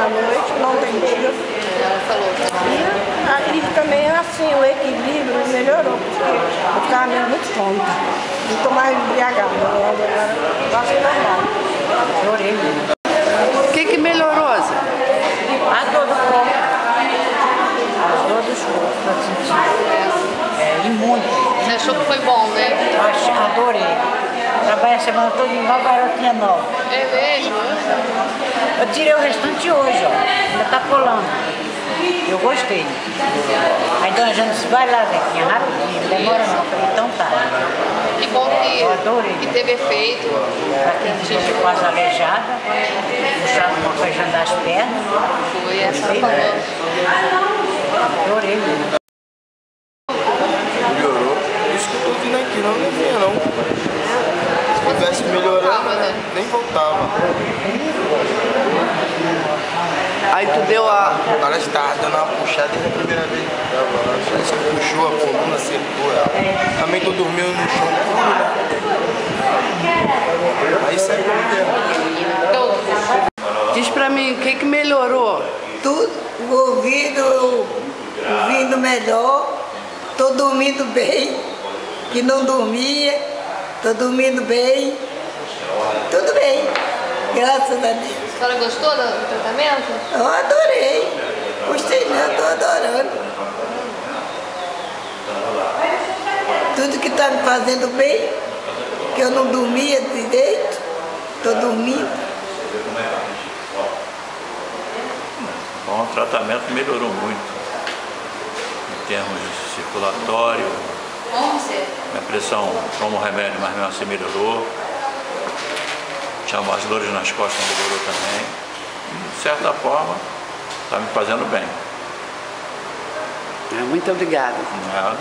na noite, não tem dia. Ela falou. E também assim, o equilíbrio melhorou, porque eu ficava mesmo muito tonta, muito mais embriagada. Eu acho normal. Chorei mesmo. O que melhorou, Zé? A dor do corpo. As dores dos corpos, eu senti. E muito. Você achou que foi bom, né? Adorei. Trabalhei a semana toda em Nova Garotinha Nova. É mesmo? Eu tirei o restante hoje, ó. Ainda tá colando. Eu gostei. Aí Dona Jana disse, vai lá, Zequinha, rapidinho, demora não. Eu falei, então tá. Que bom Eu adorei. que teve efeito. Pra quem ficou quase aleijada, puxava uma coisa das pernas. Foi essa Bem falou. leve. Adorei mesmo. Melhorou. Isso que eu tô vindo aqui, não vinha não. Se tivesse melhorando, nem voltava. Aí tu deu a... Parece que tava dando uma puxada desde a primeira vez que tava lá. Parece que puxou a coluna, acertou ela. Também tô dormindo no chão puro, né? Aí sai como Diz pra mim, o que melhorou? Tudo, o ouvindo melhor, tô dormindo bem, que não dormia, tô dormindo bem, tudo bem, graças a Deus. A senhora gostou do tratamento? Eu adorei, gostei não, tô adorando. Tudo que tá me fazendo bem, que eu não dormia direito, tô dormindo. Bom, o tratamento melhorou muito em termos de circulatório. Minha pressão, tomo remédio, mas mesmo assim melhorou. Tinha umas dores nas costas, melhorou também. E, de certa forma, está me fazendo bem. Muito obrigada. Nada.